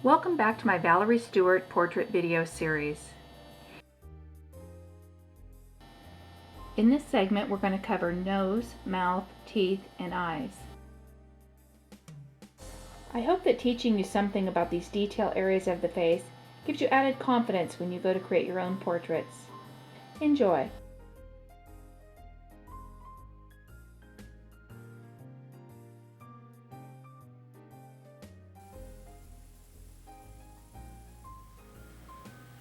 Welcome back to my Valerie Stewart portrait video series. In this segment, we're going to cover nose, mouth, teeth, and eyes. I hope that teaching you something about these detail areas of the face gives you added confidence when you go to create your own portraits. Enjoy!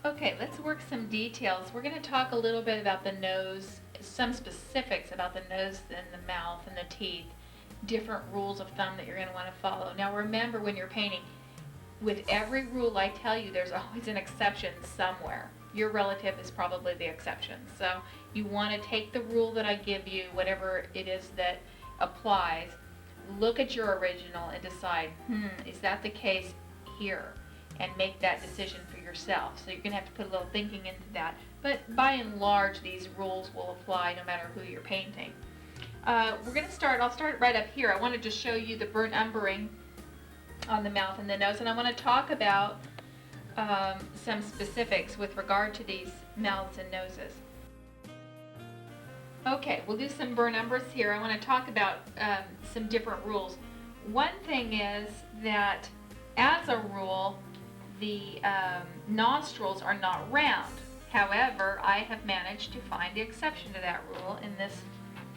Okay, let's work some details. We're going to talk a little bit about the nose, some specifics about the nose and the mouth and the teeth, different rules of thumb that you're going to want to follow. Now remember, when you're painting, with every rule I tell you, there's always an exception somewhere. Your relative is probably the exception. So you want to take the rule that I give you, whatever it is that applies, look at your original and decide, is that the case here? And make that decision for yourself. So you're going to have to put a little thinking into that. But by and large, these rules will apply no matter who you're painting. I'll start right up here. I wanted to show you the burnt umbering on the mouth and the nose, and I want to talk about some specifics with regard to these mouths and noses. Okay, we'll do some burnt umbers here. I want to talk about some different rules. One thing is that, as a rule, the nostrils are not round. However, I have managed to find the exception to that rule in this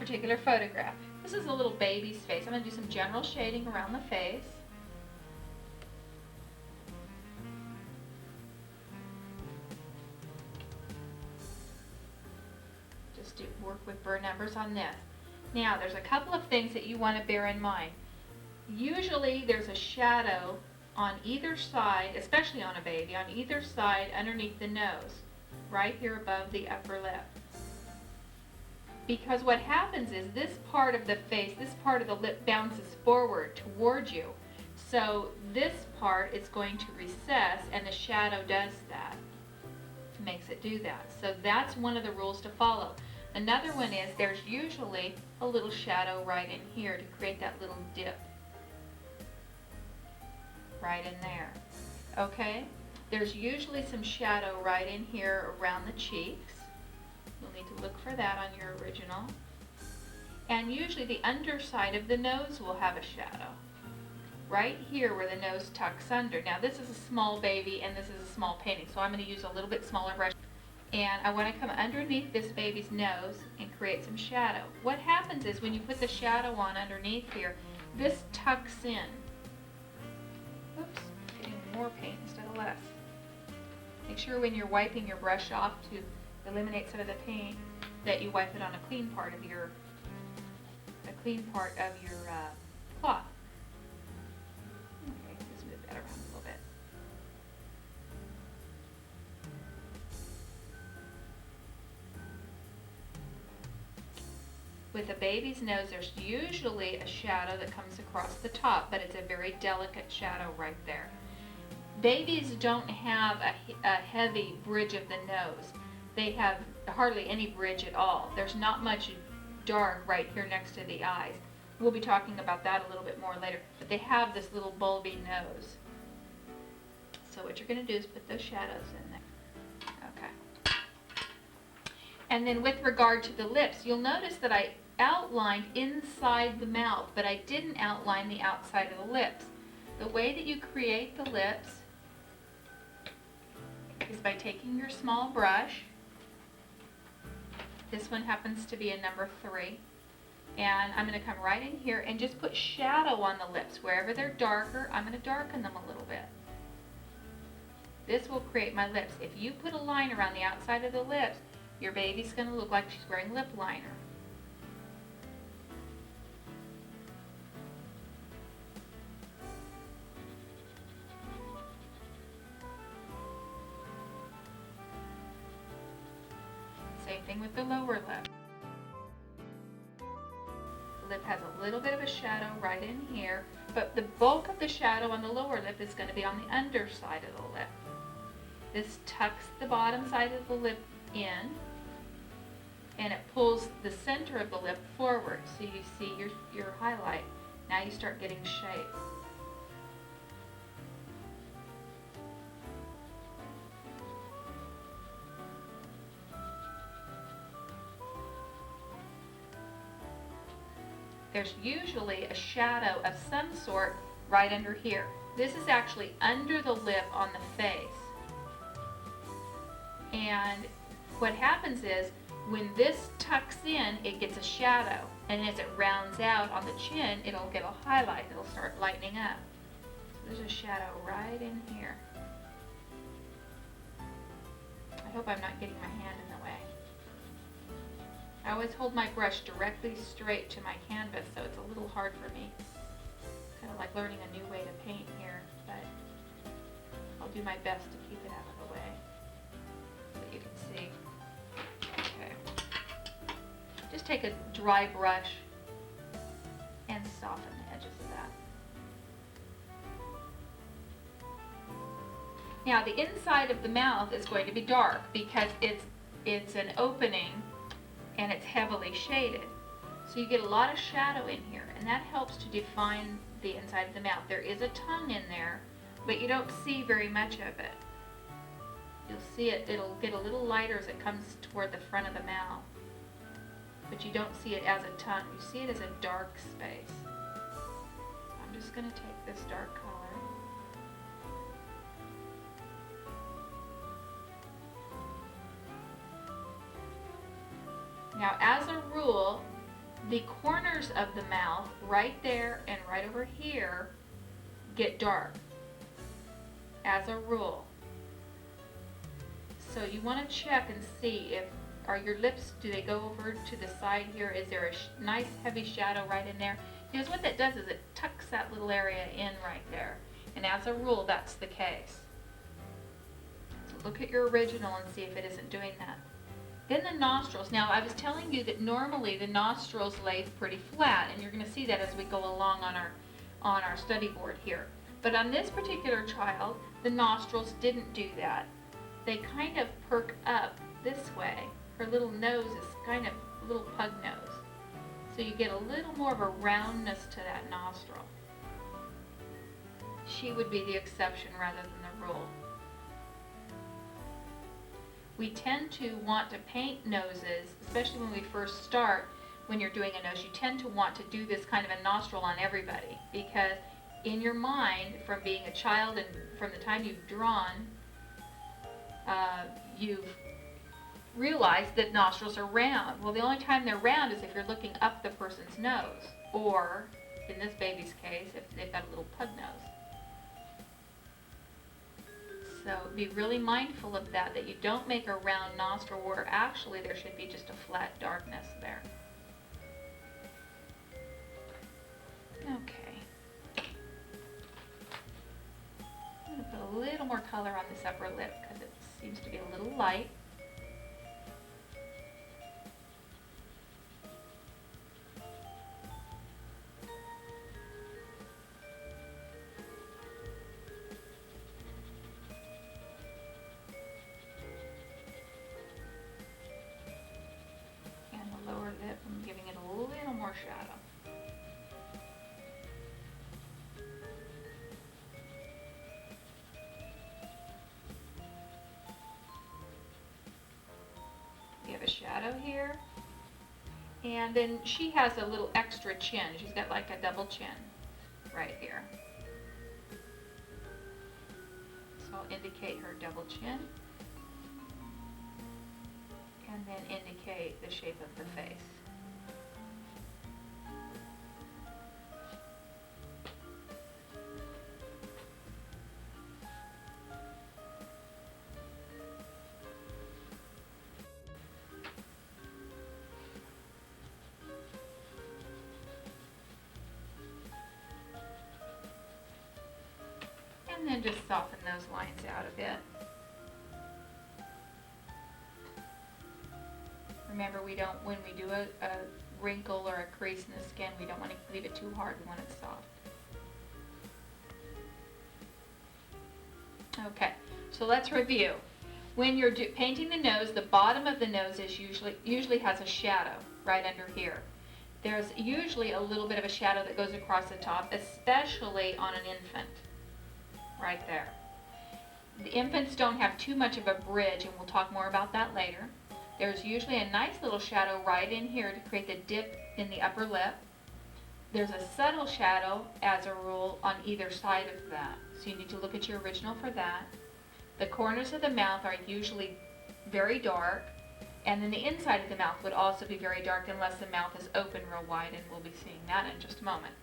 particular photograph. This is a little baby's face. I'm going to do some general shading around the face. Just to work with burnt umbers on this. Now, there's a couple of things that you want to bear in mind. Usually, there's a shadow on either side, especially on a baby, on either side underneath the nose, right here above the upper lip. Because what happens is this part of the face, this part of the lip bounces forward towards you. So this part is going to recess, and the shadow does that, makes it do that. So that's one of the rules to follow. Another one is there's usually a little shadow right in here to create that little dip. Right in there. Okay? There's usually some shadow right in here around the cheeks. You'll need to look for that on your original. And usually the underside of the nose will have a shadow. Right here where the nose tucks under. Now this is a small baby and this is a small painting, so I'm going to use a little bit smaller brush. And I want to come underneath this baby's nose and create some shadow. What happens is when you put the shadow on underneath here, this tucks in. Oops, getting more paint instead of less. Make sure when you're wiping your brush off to eliminate some of the paint that you wipe it on a clean part of your cloth. Okay, let's move that around a little bit. With a baby's nose, there's usually a shadow that comes across the top, but it's a very delicate shadow right there. Babies don't have a heavy bridge of the nose. They have hardly any bridge at all. There's not much dark right here next to the eyes. We'll be talking about that a little bit more later, but they have this little bulby nose. So what you're going to do is put those shadows in there. Okay. And then with regard to the lips, you'll notice that I outlined inside the mouth, but I didn't outline the outside of the lips. The way that you create the lips is by taking your small brush. This one happens to be a number 3. And I'm going to come right in here and just put shadow on the lips. Wherever they're darker, I'm going to darken them a little bit. This will create my lips. If you put a line around the outside of the lips, your baby's going to look like she's wearing lip liner. Same thing with the lower lip. The lip has a little bit of a shadow right in here, but the bulk of the shadow on the lower lip is going to be on the underside of the lip. This tucks the bottom side of the lip in, and it pulls the center of the lip forward, so you see your highlight. Now you start getting shape. there's usually a shadow of some sort right under here. This is actually under the lip on the face. And what happens is, when this tucks in, it gets a shadow. And as it rounds out on the chin, it'll get a highlight. It'll start lightening up. So there's a shadow right in here. I hope I'm not getting my hand in the way. I always hold my brush directly straight to my canvas, so it's a little hard for me. Kind of like learning a new way to paint here, but I'll do my best to keep it out of the way so that you can see. Okay. Just take a dry brush and soften the edges of that. Now the inside of the mouth is going to be dark because it's an opening and it's heavily shaded. So you get a lot of shadow in here, and that helps to define the inside of the mouth. There is a tongue in there, but you don't see very much of it. You'll see it'll get a little lighter as it comes toward the front of the mouth, but you don't see it as a tongue. You see it as a dark space. I'm just going to take this dark color. Now, as a rule, the corners of the mouth, right there and right over here, get dark, as a rule. So you want to check and see are your lips, do they go over to the side here? Is there a nice heavy shadow right in there? Because what that does is it tucks that little area in right there. And as a rule, that's the case. So look at your original and see if it isn't doing that. Then the nostrils. Now, I was telling you that normally the nostrils lay pretty flat, and you're going to see that as we go along on our study board here. But on this particular child, the nostrils didn't do that. They kind of perk up this way. Her little nose is kind of a little pug nose. So you get a little more of a roundness to that nostril. She would be the exception rather than the rule. We tend to want to paint noses, especially when we first start, when you're doing a nose, you tend to want to do this kind of a nostril on everybody, because in your mind, from being a child and from the time you've drawn, you've realized that nostrils are round. Well, the only time they're round is if you're looking up the person's nose, or in this baby's case, if they've got a little pug nose. So be really mindful of that you don't make a round nostril where actually there should be just a flat darkness there. Okay. I'm going to put a little more color on this upper lip because it seems to be a little light. I'm giving it a little more shadow. We have a shadow here. And then she has a little extra chin. She's got like a double chin right here. So I'll indicate her double chin. And then indicate the shape of the face. And then just soften those lines out a bit. Remember, when we do a wrinkle or a crease in the skin, we don't want to leave it too hard, we want it soft. Okay, so let's review. When you're painting the nose, the bottom of the nose is usually has a shadow right under here. There's usually a little bit of a shadow that goes across the top, especially on an infant, right there. The infants don't have too much of a bridge, and we'll talk more about that later. There's usually a nice little shadow right in here to create the dip in the upper lip. There's a subtle shadow, as a rule, on either side of that. So you need to look at your original for that. The corners of the mouth are usually very dark, and then the inside of the mouth would also be very dark unless the mouth is open real wide, and we'll be seeing that in just a moment.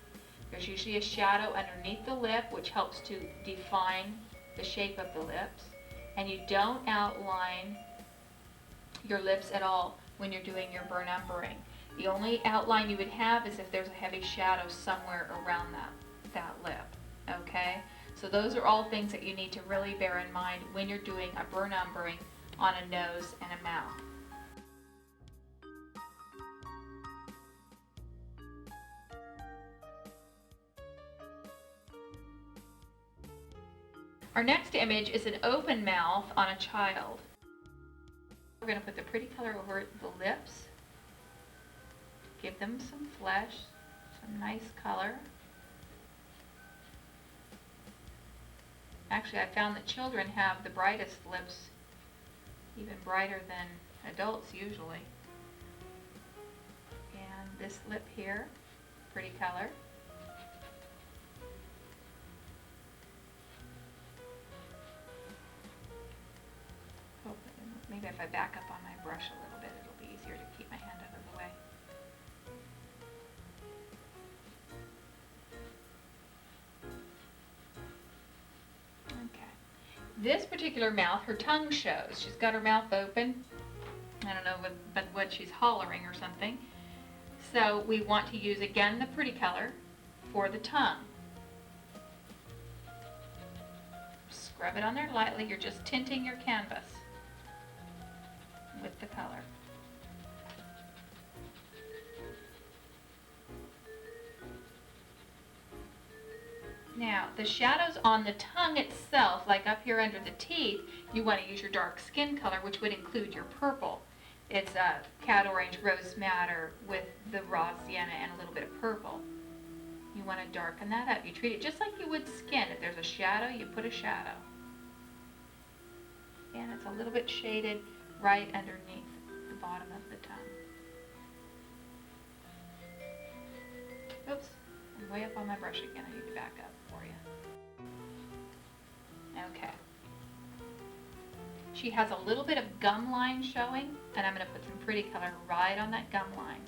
There's usually a shadow underneath the lip, which helps to define the shape of the lips, and you don't outline your lips at all when you're doing your burn umbering. The only outline you would have is if there's a heavy shadow somewhere around that lip, okay? So those are all things that you need to really bear in mind when you're doing a burn umbering on a nose and a mouth. Our next image is an open mouth on a child. We're going to put the pretty color over the lips, give them some flesh, some nice color. Actually, I found that children have the brightest lips, even brighter than adults usually. And this lip here, pretty color. Maybe if I back up on my brush a little bit, it'll be easier to keep my hand out of the way. Okay. This particular mouth, her tongue shows. She's got her mouth open. I don't know what she's hollering or something. So we want to use, again, the pretty color for the tongue. Scrub it on there lightly. You're just tinting your canvas with the color. Now, the shadows on the tongue itself, like up here under the teeth, you want to use your dark skin color, which would include your purple. It's a cat orange rose madder with the raw sienna and a little bit of purple. You want to darken that up. You treat it just like you would skin. If there's a shadow, you put a shadow. And it's a little bit shaded right underneath the bottom of the tongue. Oops, I'm way up on my brush again. I need to back up for you. Okay. She has a little bit of gum line showing, and I'm going to put some pretty color right on that gum line.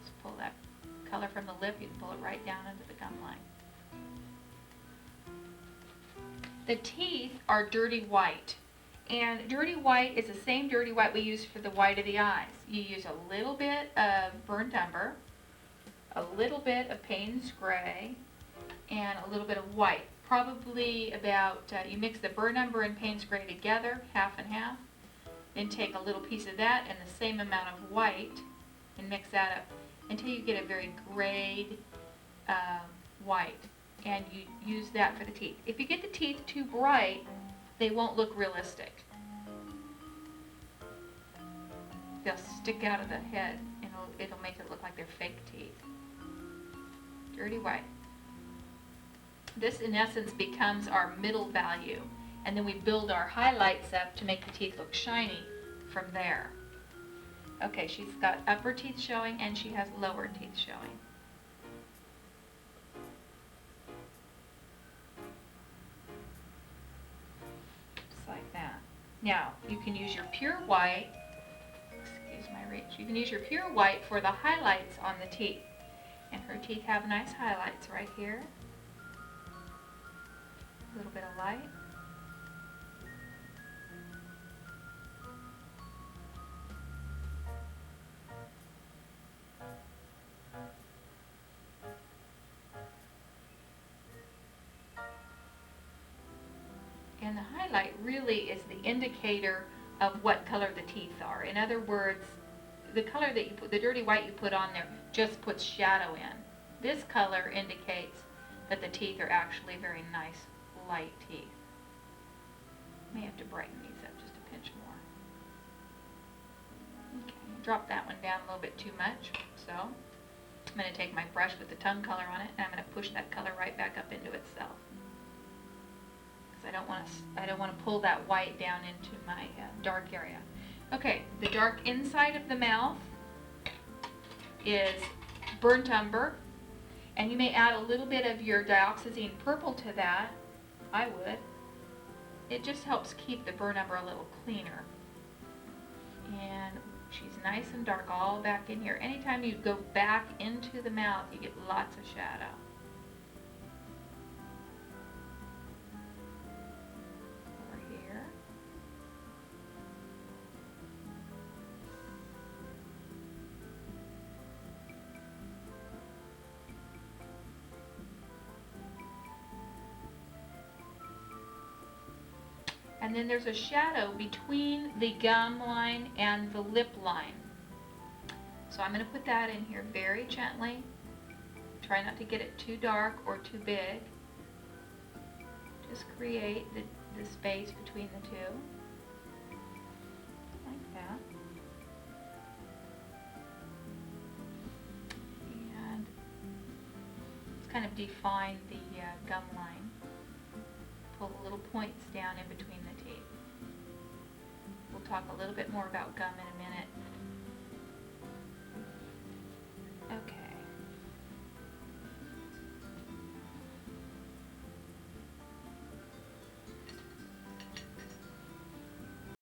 Just pull that color from the lip. You can pull it right down into the gum line. The teeth are dirty white. And dirty white is the same dirty white we use for the white of the eyes. You use a little bit of burnt umber, a little bit of Payne's gray, and a little bit of white. Probably about, you mix the burnt umber and Payne's gray together, half and half. Then take a little piece of that and the same amount of white and mix that up until you get a very grayed white. And you use that for the teeth. If you get the teeth too bright, they won't look realistic. They'll stick out of the head and it'll make it look like they're fake teeth. Dirty white. This in essence becomes our middle value, and then we build our highlights up to make the teeth look shiny from there. Okay, she's got upper teeth showing and she has lower teeth showing. Like that. Now, you can use your pure white, excuse my reach, you can use your pure white for the highlights on the teeth. And her teeth have nice highlights right here. A little bit of light. And the highlight really is the indicator of what color the teeth are. In other words, the color that you put, the dirty white you put on there, just puts shadow in. This color indicates that the teeth are actually very nice, light teeth. May have to brighten these up just a pinch more. Okay, drop that one down a little bit too much. So I'm going to take my brush with the tongue color on it, and I'm going to push that color right back up into itself. I don't want to pull that white down into my dark area. Okay, the dark inside of the mouth is burnt umber, And you may add a little bit of your dioxazine purple to that. I would. It just helps keep the burr number a little cleaner. And she's nice and dark all back in here. Anytime you go back into the mouth, you get lots of shadow. Over here. And then there's a shadow between the gum line and the lip line. So I'm going to put that in here very gently. Try not to get it too dark or too big. Just create the space between the two. Like that. And let's kind of define the gum line. Pull the little points down in between the teeth. We'll talk a little bit more about gum in a minute.